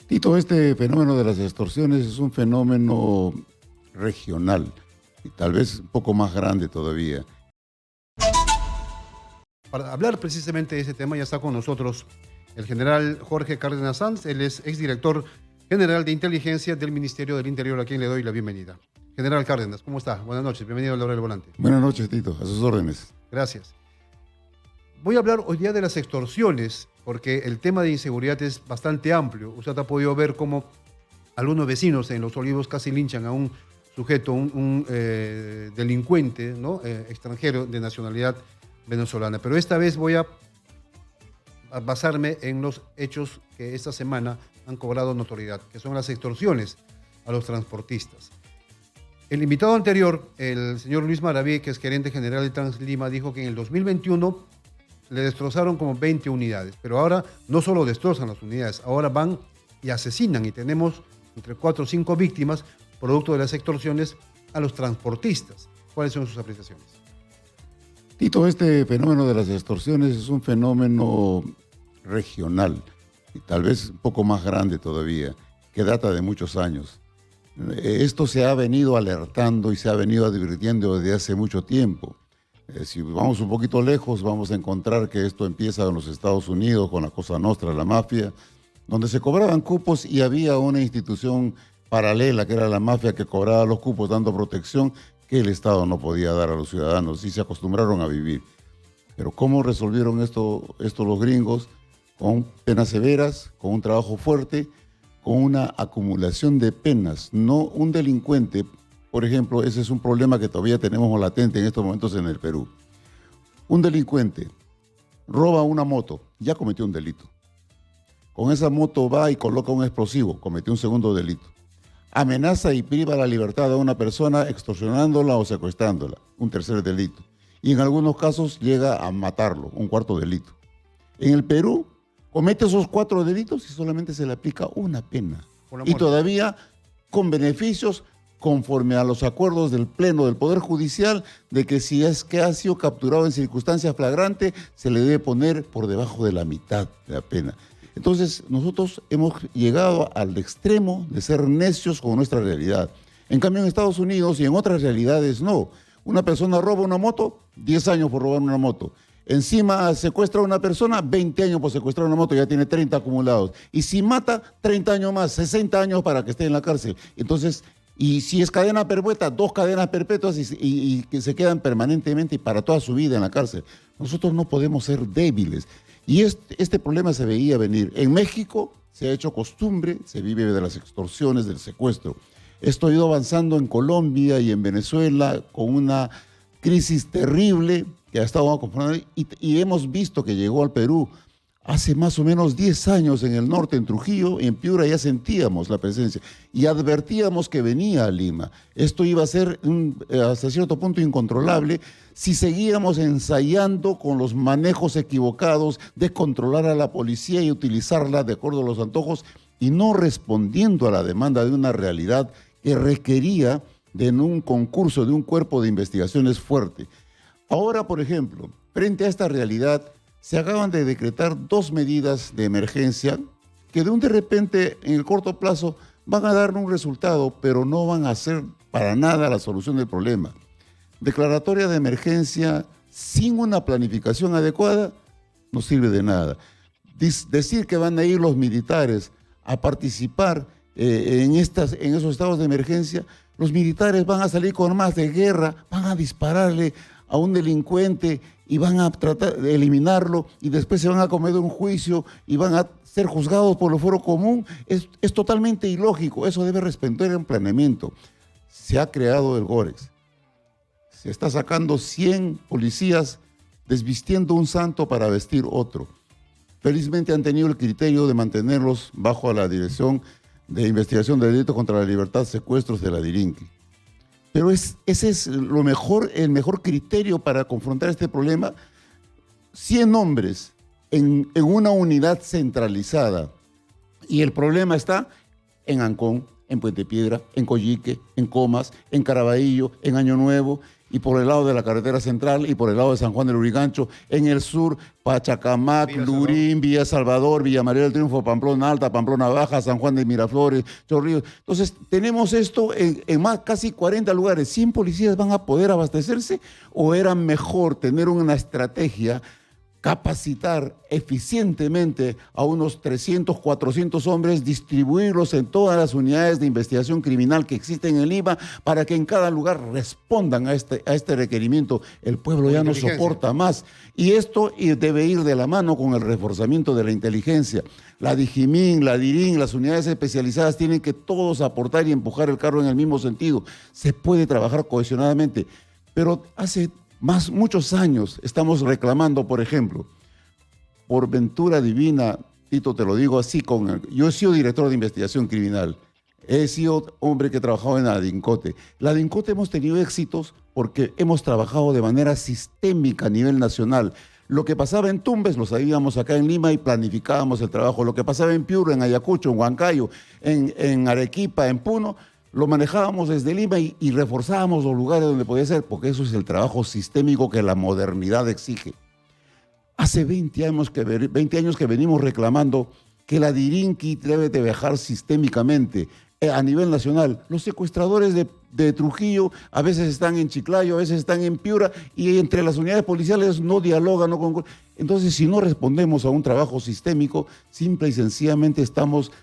Tito, este fenómeno de las extorsiones es un fenómeno regional y tal vez un poco más grande todavía. Para hablar precisamente de ese tema ya está con nosotros el general Jorge Cárdenas Sanz. Él es exdirector general de inteligencia del Ministerio del Interior, a quien le doy la bienvenida. General Cárdenas, ¿cómo está? Buenas noches, bienvenido a La Hora del Volante. Buenas noches, Tito, a sus órdenes. Gracias. Voy a hablar hoy día de las extorsiones, porque el tema de inseguridad es bastante amplio. Usted ha podido ver cómo algunos vecinos en Los Olivos casi linchan a un sujeto, un delincuente, ¿no? Extranjero de nacionalidad venezolana. Pero esta vez voy a basarme en los hechos que esta semana han cobrado notoriedad, que son las extorsiones a los transportistas. El invitado anterior, el señor Luis Maraví, que es gerente general de Translima, dijo que en el 2021 le destrozaron como 20 unidades, pero ahora no solo destrozan las unidades, ahora van y asesinan, y tenemos entre 4 o 5 víctimas producto de las extorsiones a los transportistas. ¿Cuáles son sus apreciaciones? Tito, este fenómeno de las extorsiones es un fenómeno regional y tal vez un poco más grande todavía, que data de muchos años. Esto se ha venido alertando y se ha venido advirtiendo desde hace mucho tiempo. Si vamos un poquito lejos, vamos a encontrar que esto empieza en los Estados Unidos con la Cosa Nostra, la mafia, donde se cobraban cupos y había una institución paralela que era la mafia que cobraba los cupos dando protección que el Estado no podía dar a los ciudadanos y se acostumbraron a vivir. Pero ¿cómo resolvieron esto los gringos? Con penas severas, con un trabajo fuerte, con una acumulación de penas. No un delincuente, por ejemplo, ese es un problema que todavía tenemos latente en estos momentos en el Perú. Un delincuente roba una moto, ya cometió un delito. Con esa moto va y coloca un explosivo, cometió un segundo delito. Amenaza y priva la libertad a una persona extorsionándola o secuestrándola, un tercer delito. Y en algunos casos llega a matarlo, un cuarto delito. En el Perú comete esos 4 delitos y solamente se le aplica una pena. Y todavía con beneficios conforme a los acuerdos del Pleno del Poder Judicial, de que si es que ha sido capturado en circunstancias flagrantes, se le debe poner por debajo de la mitad de la pena. Entonces, nosotros hemos llegado al extremo de ser necios con nuestra realidad. En cambio, en Estados Unidos y en otras realidades, no. Una persona roba una moto, 10 años por robar una moto. Encima secuestra a una persona, 20 años por secuestrar una moto, ya tiene 30 acumulados. Y si mata, 30 años más, 60 años para que esté en la cárcel. Entonces, y si es cadena perpetua, 2 cadenas perpetuas y que se quedan permanentemente y para toda su vida en la cárcel. Nosotros no podemos ser débiles. Y este problema se veía venir. En México se ha hecho costumbre, se vive de las extorsiones, del secuestro. Esto ha ido avanzando en Colombia y en Venezuela con una crisis terrible que ha estado acompañando y hemos visto que llegó al Perú. Hace más o menos 10 años en el norte, en Trujillo y en Piura ya sentíamos la presencia y advertíamos que venía a Lima. Esto iba a ser hasta cierto punto incontrolable si seguíamos ensayando con los manejos equivocados de controlar a la policía y utilizarla de acuerdo a los antojos y no respondiendo a la demanda de una realidad que requería de un concurso, de un cuerpo de investigaciones fuerte. Ahora, por ejemplo, frente a esta realidad, se acaban de decretar 2 medidas de emergencia que de repente, en el corto plazo, van a dar un resultado, pero no van a ser para nada la solución del problema. Declaratoria de emergencia sin una planificación adecuada no sirve de nada. Decir que van a ir los militares a participar en esos estados de emergencia, los militares van a salir con armas de guerra, van a dispararle a un delincuente y van a tratar de eliminarlo y después se van a cometer un juicio y van a ser juzgados por el fuero común. Es totalmente ilógico, eso debe respetar un planeamiento. Se ha creado el GOREX, se está sacando 100 policías desvistiendo un santo para vestir otro. Felizmente han tenido el criterio de mantenerlos bajo la Dirección de Investigación de Delitos contra la Libertad, Secuestros de la DIRINQUI. Pero ese es el mejor criterio para confrontar este problema. 100 hombres en una unidad centralizada. Y el problema está en Ancón, en Puente Piedra, en Coyique, en Comas, en Caraballo, en Año Nuevo. y por el lado de la carretera central y por el lado de San Juan del Lurigancho. En el sur, Pachacamac, Lurín, Villa Salvador, Villa María del Triunfo, Pamplona Alta, Pamplona Baja, San Juan de Miraflores, Chorrillos. Entonces, tenemos esto en más, casi 40 lugares. ¿100 policías van a poder abastecerse o era mejor tener una estrategia, capacitar eficientemente a unos 300, 400 hombres, distribuirlos en todas las unidades de investigación criminal que existen en Lima para que en cada lugar respondan a este requerimiento? El pueblo ya no soporta más. Y esto debe ir de la mano con el reforzamiento de la inteligencia. La DIGIMIN, la DIRIN, las unidades especializadas tienen que todos aportar y empujar el carro en el mismo sentido. Se puede trabajar cohesionadamente, pero hace muchos años estamos reclamando, por ejemplo, por ventura divina, Tito, te lo digo así, yo he sido director de investigación criminal, he sido hombre que he trabajado en la DINCOTE. La DINCOTE hemos tenido éxitos porque hemos trabajado de manera sistémica a nivel nacional. Lo que pasaba en Tumbes lo sabíamos acá en Lima y planificábamos el trabajo. Lo que pasaba en Piura, en Ayacucho, en Huancayo, en Arequipa, en Puno, lo manejábamos desde Lima y reforzábamos los lugares donde podía ser, porque eso es el trabajo sistémico que la modernidad exige. Hace 20 años que venimos reclamando que la DIRINQUI debe de viajar sistémicamente a nivel nacional. Los secuestradores de Trujillo a veces están en Chiclayo, a veces están en Piura, y entre las unidades policiales no dialogan. Entonces, si no respondemos a un trabajo sistémico, simple y sencillamente estamos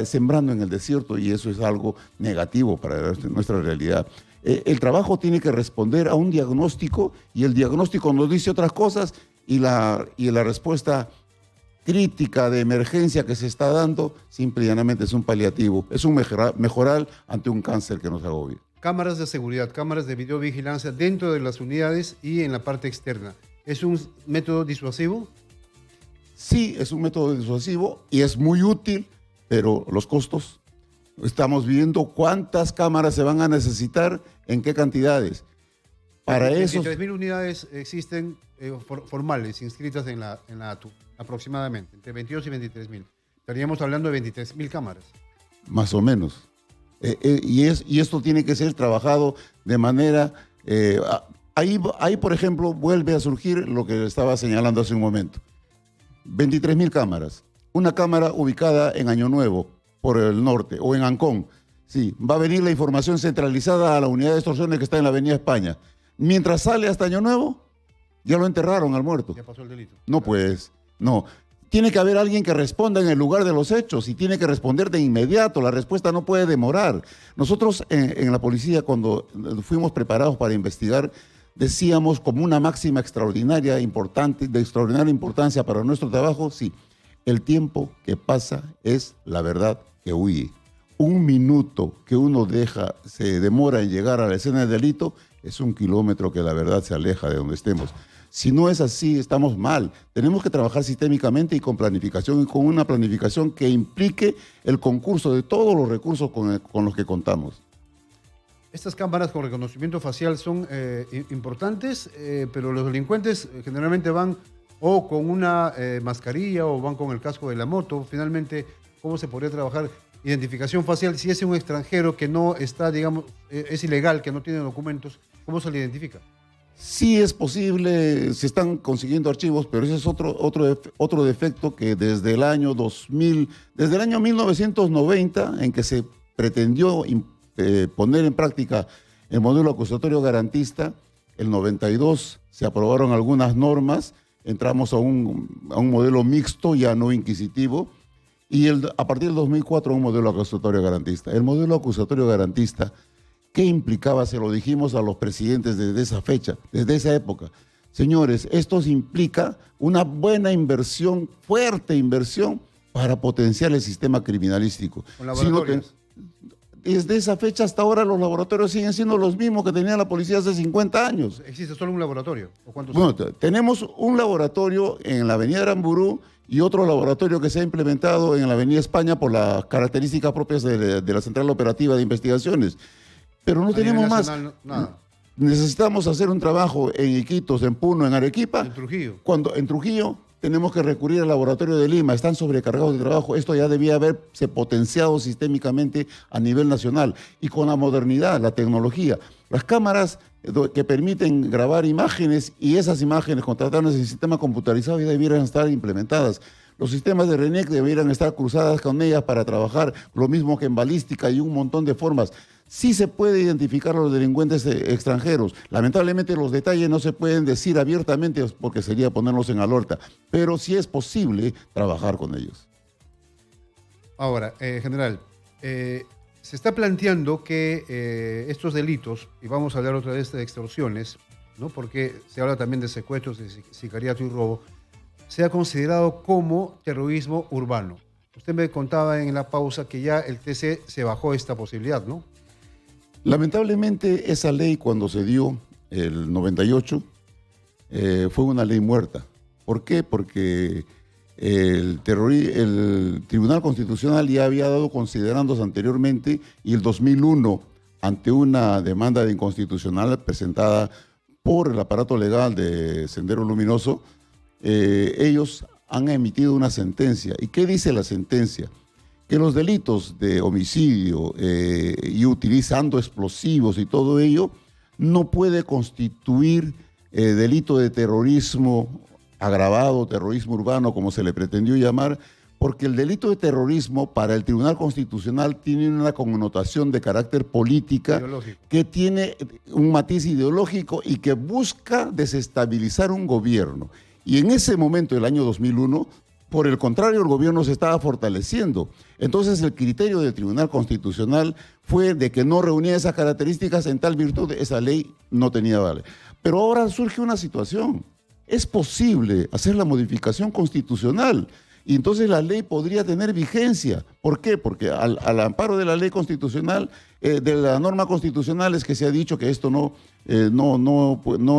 sembrando en el desierto, y eso es algo negativo para nuestra realidad. El trabajo tiene que responder a un diagnóstico, y el diagnóstico nos dice otras cosas, y la respuesta crítica de emergencia que se está dando simple y llanamente es un paliativo, es un mejoral ante un cáncer que nos agobia. Cámaras de seguridad, cámaras de videovigilancia dentro de las unidades y en la parte externa. ¿Es un método disuasivo? Sí, es un método disuasivo y es muy útil, pero los costos, estamos viendo cuántas cámaras se van a necesitar, en qué cantidades. Para eso... 23.000 unidades existen formales, inscritas en la ATU, aproximadamente, entre 22 y 23.000. Estaríamos hablando de 23.000 cámaras. Más o menos. Y esto tiene que ser trabajado de manera... Ahí, por ejemplo, vuelve a surgir lo que estaba señalando hace un momento. 23.000 cámaras. Una cámara ubicada en Año Nuevo, por el norte, o en Ancón. Sí, va a venir la información centralizada a la unidad de extorsiones que está en la Avenida España. Mientras sale hasta Año Nuevo, ya lo enterraron al muerto. Ya pasó el delito. No, pues, no. Tiene que haber alguien que responda en el lugar de los hechos y tiene que responder de inmediato. La respuesta no puede demorar. Nosotros en la policía, cuando fuimos preparados para investigar, decíamos como una máxima extraordinaria, importante, de extraordinaria importancia para nuestro trabajo, sí, el tiempo que pasa es la verdad que huye. Un minuto que uno se demora en llegar a la escena del delito, es 1 kilómetro que la verdad se aleja de donde estemos. Si no es así, estamos mal. Tenemos que trabajar sistémicamente y con planificación, y con una planificación que implique el concurso de todos los recursos con los que contamos. Estas cámaras con reconocimiento facial son importantes, pero los delincuentes generalmente van o con una mascarilla o van con el casco de la moto. Finalmente, ¿cómo se podría trabajar identificación facial si es un extranjero que no está, digamos, es ilegal, que no tiene documentos? ¿Cómo se le identifica? Sí es posible, se están consiguiendo archivos, pero ese es otro defecto que desde el año 2000, desde el año 1990, en que se pretendió poner en práctica el modelo acusatorio garantista, el 92 se aprobaron algunas normas, entramos a un modelo mixto, ya no inquisitivo, y a partir del 2004 un modelo acusatorio garantista. El modelo acusatorio garantista, ¿qué implicaba? Se lo dijimos a los presidentes desde esa fecha, desde esa época. Señores, esto implica una buena inversión, fuerte inversión, para potenciar el sistema criminalístico. ¿Con laboratorios? Desde esa fecha hasta ahora los laboratorios siguen siendo los mismos que tenía la policía hace 50 años. ¿Existe solo un laboratorio? ¿O cuántos bueno, tenemos un laboratorio en la avenida Aramburú y otro laboratorio que se ha implementado en la avenida España por las características propias de la Central Operativa de Investigaciones. Pero no tenemos más. Nada. Necesitamos hacer un trabajo en Iquitos, en Puno, en Arequipa. En Trujillo. En Trujillo tenemos que recurrir al laboratorio de Lima, están sobrecargados de trabajo. Esto ya debía haberse potenciado sistémicamente a nivel nacional y con la modernidad, la tecnología. Las cámaras que permiten grabar imágenes y esas imágenes contratadas en sistema computarizado y debieran estar implementadas. Los sistemas de RENIEC debieran estar cruzadas con ellas para trabajar, lo mismo que en balística y un montón de formas. Sí se puede identificar a los delincuentes extranjeros. Lamentablemente los detalles no se pueden decir abiertamente porque sería ponerlos en alerta, pero sí es posible trabajar con ellos. Ahora, general, se está planteando que estos delitos, y vamos a hablar otra vez de extorsiones, ¿no? Porque se habla también de secuestros, de sicariato y robo, sea considerado como terrorismo urbano. Usted me contaba en la pausa que ya el TC se bajó esta posibilidad, ¿no? Lamentablemente esa ley cuando se dio, el 98, fue una ley muerta. ¿Por qué? Porque el Tribunal Constitucional ya había dado considerandos anteriormente y el 2001, ante una demanda de inconstitucional presentada por el aparato legal de Sendero Luminoso, ellos han emitido una sentencia. ¿Y qué dice la sentencia? Que los delitos de homicidio y utilizando explosivos y todo ello no puede constituir delito de terrorismo agravado, terrorismo urbano, como se le pretendió llamar, porque el delito de terrorismo para el Tribunal Constitucional tiene una connotación de carácter política, que tiene un matiz ideológico y que busca desestabilizar un gobierno. Y en ese momento, el año 2001, por el contrario, el gobierno se estaba fortaleciendo. Entonces, el criterio del Tribunal Constitucional fue de que no reunía esas características, en tal virtud esa ley no tenía vale. Pero ahora surge una situación. Es posible hacer la modificación constitucional y entonces la ley podría tener vigencia. ¿Por qué? Porque al amparo de la ley constitucional, de la norma constitucional, es que se ha dicho que esto no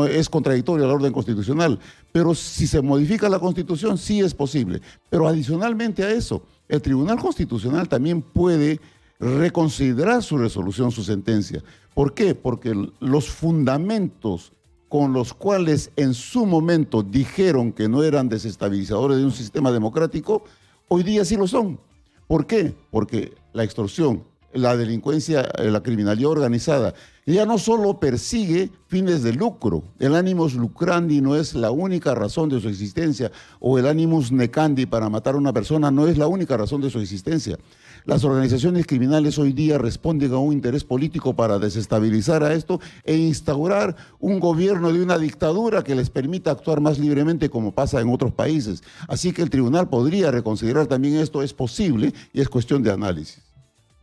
es contradictorio a la orden constitucional. Pero si se modifica la Constitución, sí es posible. Pero adicionalmente a eso, el Tribunal Constitucional también puede reconsiderar su resolución, su sentencia. ¿Por qué? Porque los fundamentos con los cuales en su momento dijeron que no eran desestabilizadores de un sistema democrático, hoy día sí lo son. ¿Por qué? Porque la extorsión, la delincuencia, la criminalidad organizada, ya no solo persigue fines de lucro, el animus lucrandi no es la única razón de su existencia, o el animus necandi para matar a una persona no es la única razón de su existencia. Las organizaciones criminales hoy día responden a un interés político para desestabilizar a esto e instaurar un gobierno de una dictadura que les permita actuar más libremente como pasa en otros países. Así que el tribunal podría reconsiderar también esto, es posible y es cuestión de análisis.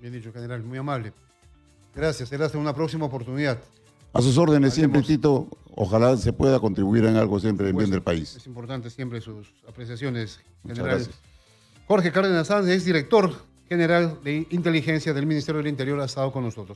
Bien dicho, general, muy amable. Gracias, será hasta una próxima oportunidad. A sus órdenes siempre, Tito. Ojalá se pueda contribuir en algo siempre en bien del país. Es importante siempre sus apreciaciones, general. Jorge Cárdenas Sanz es director general de inteligencia del Ministerio del Interior, ha estado con nosotros.